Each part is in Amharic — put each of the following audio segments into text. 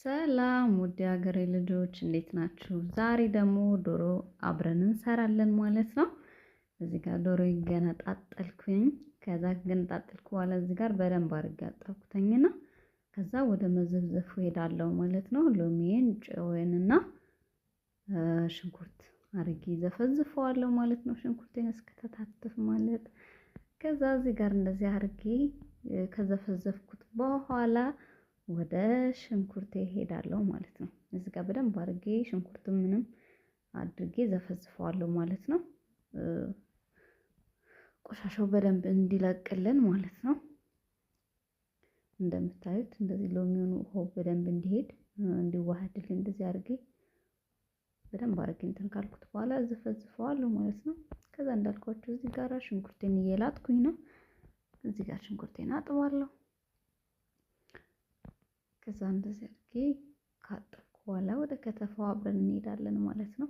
ሰላም ውድ ሀገሬ ልጆች እንዴት ናችሁ? ዛሬ ደግሞ ዶሮ አብረን እንሰራለን ማለት ነው። እዚህ ጋር ዶሮ ይገነጣጠልኩኝ። ከዛ ገነጣጠልኩ በኋላ እዚህ ጋር በደንብ አድርጌ አጠብኩተኝና ከዛ ወደ መዘፍዘፉ ሄዳለሁ ማለት ነው። ሎሚን ጨውንና ሽንኩርት አድርጌ ዘፈዝፈዋለሁ ማለት ነው። ሽንኩርቴን እስከተታተፍ ማለት ከዛ እዚህ ጋር እንደዚህ አድርጌ ከዘፈዘፍኩት በኋላ ወደ ሽንኩርቴ ሄዳለሁ ማለት ነው። እዚህ ጋር በደንብ አድርጌ ሽንኩርቱን ምንም አድርጌ ዘፈዝፈዋለሁ ማለት ነው። ቆሻሻው በደንብ እንዲለቅልን ማለት ነው። እንደምታዩት እንደዚህ ሎሚውን ውሃው በደንብ እንዲሄድ እንዲዋሃድልኝ እንደዚህ አድርጌ በደንብ አድርጌ እንትን ካልኩት በኋላ ዘፈዝፈዋለሁ ማለት ነው። ከዛ እንዳልኳችሁ እዚህ ጋር ሽንኩርቴን እየላጥኩኝ ነው። እዚህ ጋር ሽንኩርቴን አጥባለሁ። ከዛ እንደዚህ አድርጌ ካጠብኩ በኋላ ወደ ከተፋው አብረን እንሄዳለን ማለት ነው።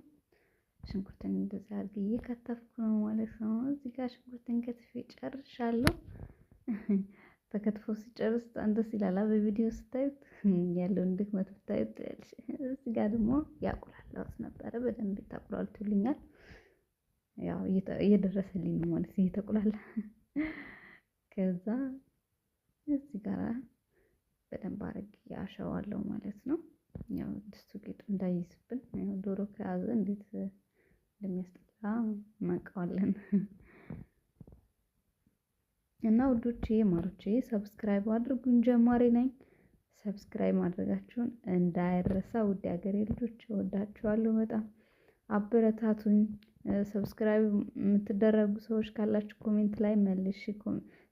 ሽንኩርቴን እንደዚህ አድርጌ እየከተፍኩ ነው ማለት ነው። እዚህ ጋር ሽንኩርቴን ከትፌ ጨርሻለሁ። ተከትፎ ሲጨርስ በጣም ደስ ይላል። በቪዲዮ ስታዩት ያለውን ድክመት ብታዩት። እዚህ ጋር ደግሞ ያቁላላሁት ነበረ በደንብ ተቁላልቶልኛል። ያው እየደረሰልኝ ነው ማለት ነው እየተቁላላ። ከዛ እዚህ ጋር በደንብ አድርጌ አሸዋለሁ ማለት ነው። ያው ድስቱ ጌጡ እንዳይዝብን ያው ዶሮ ከያዘ እንዴት እንደሚያስጠላ እናውቀዋለን። እና ውዶቼ ማሮቼ ሰብስክራይብ አድርጉኝ፣ ጀማሪ ነኝ። ሰብስክራይብ ማድረጋችሁን እንዳይረሳ ውድ ሀገሬ ልጆች፣ እወዳችኋለሁ በጣም አበረታቱኝ። ሰብስክራይብ የምትደረጉ ሰዎች ካላችሁ ኮሜንት ላይ መልሽ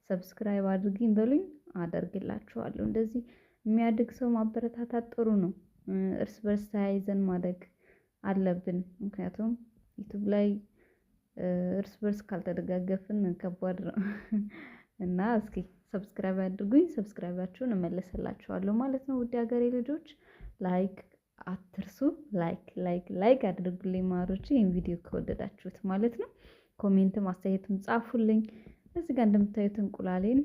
ሰብስክራይብ አድርጊኝ በሉኝ፣ አደርግላችኋለሁ። እንደዚህ የሚያድግ ሰው ማበረታታት ጥሩ ነው። እርስ በርስ ተያይዘን ማደግ አለብን። ምክንያቱም ዩቲዩብ ላይ እርስ በርስ ካልተደጋገፍን ከባድ ነው። እና እስኪ ሰብስክራይብ አድርጉኝ፣ ሰብስክራይባችሁን እመልስላችኋለሁ ማለት ነው። ውድ ሀገሬ ልጆች ላይክ አትርሱ። ላይክ አድርጉልኝ ማሮች፣ ይሄን ቪዲዮ ከወደዳችሁት ማለት ነው። ኮሜንትም አስተያየትም ጻፉልኝ። እዚህ ጋር እንደምታዩት እንቁላሌን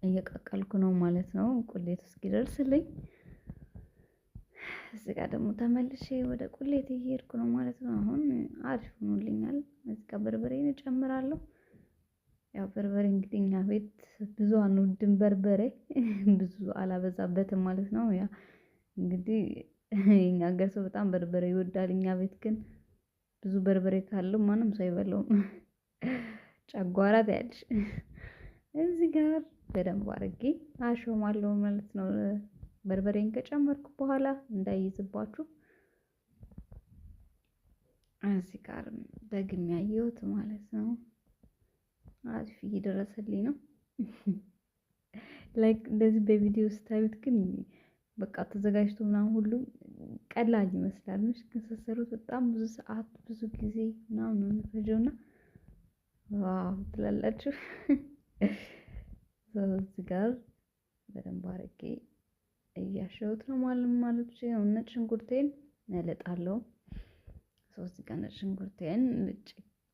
እየቀቀልኩ ነው ማለት ነው፣ ቁሌት እስኪደርስልኝ። እዚህ ጋር ደግሞ ተመልሼ ወደ ቁሌት እየሄድኩ ነው ማለት ነው። አሁን አሪፍ ሆኖልኛል። እዚህ ጋር በርበሬን እጨምራለሁ። ያው በርበሬ እንግዲህ እኛ ቤት ብዙ አንወድም፣ በርበሬ ብዙ አላበዛበትም ማለት ነው። ያ እንግዲህ የኛ ሀገር ሰው በጣም በርበሬ ይወዳል። እኛ ቤት ግን ብዙ በርበሬ ካለው ማንም ሰው አይበላውም። ጨጓራ ታያለሽ። እዚህ ጋር በደንብ አድርጌ አሾማለሁ ማለት ነው። በርበሬን ከጨመርኩ በኋላ እንዳይዝባችሁ እዚህ ጋር ደግሜ ያየሁት ማለት ነው። አሪፍ እየደረሰልኝ ነው። ላይክ እንደዚህ በቪዲዮ ስታዩት ግን በቃ ተዘጋጅቶ ምናምን ሁሉ ቀላል ይመስላል። ግን ስትሰሩት በጣም ብዙ ሰዓት ብዙ ጊዜ ምናምን ነው የሚፈጀውና ዋው ትላላችሁ። እዚህ ጋር በደንብ አድርጌ እያሸሁት ነው ማለት ነው። ነጭ ሽንኩርቴን እልጣለሁ። እዚህ ጋር ነጭ ሽንኩርቴን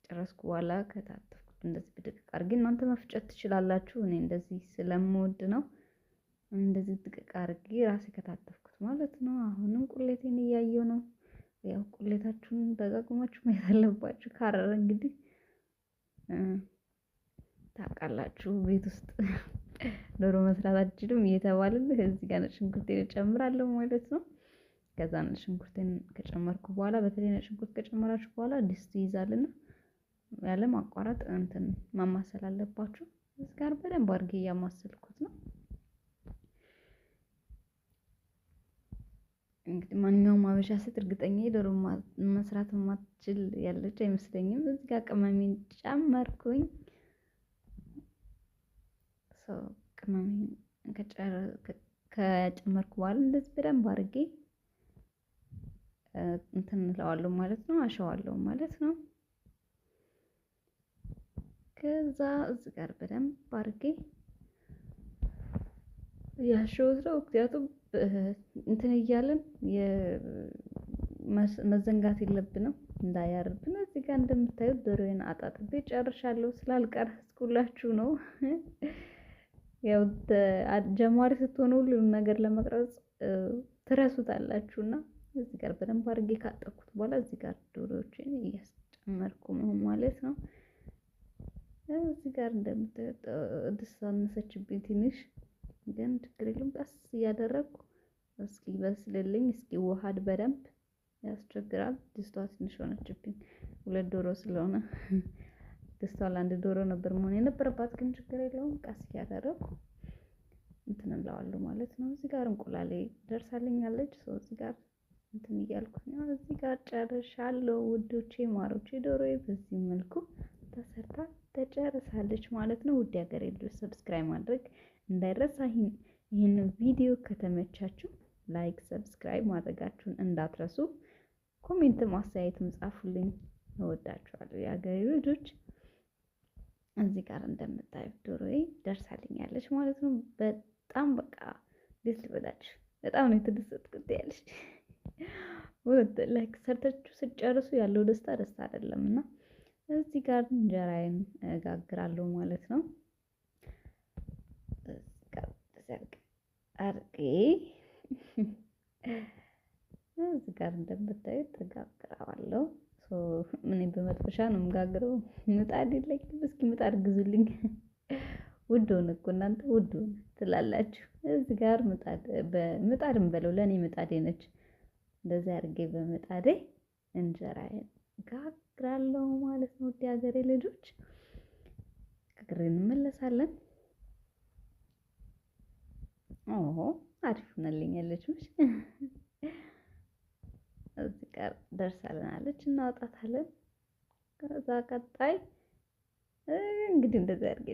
ጨረስኩ በኋላ ከታተፍኩት እንደዚህ ብድቅ አድርጌ፣ እናንተ መፍጨት ትችላላችሁ። እኔ እንደዚህ ስለምወድ ነው እንደዚህ ድቅቅ አድርጌ ራሴ ከታተፍኩት ማለት ነው። አሁንም ቁሌቴን እያየሁ ነው። ያው ቁሌታችሁን ደጋግማችሁ ማየት አለባችሁ። ካረረ እንግዲህ ታውቃላችሁ ቤት ውስጥ ዶሮ መስራት አትችሉም እየተባልን እዚህ ጋር ነጭ ሽንኩርቴን እጨምራለሁ ማለት ነው። ከዛ ነጭ ሽንኩርቴን ከጨመርኩ በኋላ በተለይ ነጭ ሽንኩርት ከጨመራችሁ በኋላ ድስት ይይዛልና ያለ ማቋረጥ እንትን ማማሰል አለባችሁ። እዚህ ጋር በደንብ አድርጌ እያማሰልኩት ነው። እንግዲህ ማንኛውም አበሻ ሴት እርግጠኛ ዶሮ መስራት ማትችል ያለች አይመስለኝም። እዚህ ጋር ቅመሜን ጨመርኩኝ። ቅመሜን ከጨመርኩ በኋላ እንደዚህ በደንብ አድርጌ እንትን እለዋለሁ ማለት ነው፣ አሸዋለሁ ማለት ነው። ከዛ እዚህ ጋር በደንብ አድርጌ ያሸሁት ነው። ምክንያቱም እንትን እያለን መዘንጋት የለብንም እንዳያርብን። እዚህ ጋር እንደምታዩት ዶሮዬን አጣጥቤ ጨርሻለሁ። ስላልቀረጽኩላችሁ ነው። ያው ጀማሪ ስትሆኑ ሁሉንም ነገር ለመቅረጽ ትረሱታላችሁና እዚህ ጋር በደንብ አድርጌ ካጠብኩት በኋላ እዚህ ጋር ዶሮዎችን እያስጨመርኩ ነው ማለት ነው። እዚህ ጋር እንደምታዩት ድስት አነሰችብኝ ትንሽ፣ ግን ችግር የለም ቀስ እያደረግኩ እስኪ በስልልኝ እስኪ ውሃድ በደንብ ያስቸግራል። ድስቷ ትንሽ ሆነችብኝ 2 ዶሮ ስለሆነ ድስቷ ለአንድ ዶሮ ነበር መሆን የነበረባት፣ ግን ችግር የለውም ቀስ እያደረግኩ እንትን እለዋለሁ ማለት ነው። እዚህ ጋር እንቁላሌ ደርሳልኛለች። እዚህ ጋር እንትን እያልኩ ነው። እዚህ ጋር ጨርሻለሁ ውዶቼ ማሮቼ። ዶሮዬ በዚህ መልኩ ተሰርታ ተጨርሳለች ማለት ነው። ውድ ሀገሬ ልጆች ሰብስክራይብ ማድረግ እንዳይረሳ። ይህንን ቪዲዮ ከተመቻችሁ ላይክ፣ ሰብስክራይብ ማድረጋችሁን እንዳትረሱ። ኮሜንት ማስተያየትም ጻፉልኝ። እወዳችኋለሁ የሀገሬ ልጆች። እዚህ ጋር እንደምታዩት ዶሮዬ ደርሳልኛለች ማለት ነው። በጣም በቃ ደስ ልበላችሁ። በጣም ነው የተደሰትኩት ያለች ወጥ ላይክ ሰርታችሁ ስጨርሱ ያለው ደስታ አይደለም እና እዚህ ጋር እንጀራዬን እጋግራለሁ ማለት ነው። እዚህ ጋር እንደምታዩት ተጋግረዋለሁ። ምን በመጥበሻ ነው የምጋግረው፣ ምጣድ የለኝም። እስኪ ምጣድ ግዙልኝ። ውድ ሆነ እኮ እናንተ ውድ ሆነ ትላላችሁ። እዚህ ጋር በምጣድም በለው ለኔ ምጣዴ ነች። እንደዚህ አድርጌ በምጣዴ እንጀራዬን ጋግራለሁ ማለት ነው። ውድ ሀገሬ ልጆች ጋግሬ እንመለሳለን። አሪፍ ሆነልኛለች። እዚህ ጋር ደርሳልናለች፣ እናወጣታለን። ከዛ ቀጣይ እንግዲህ እንደዚህ አድርጌ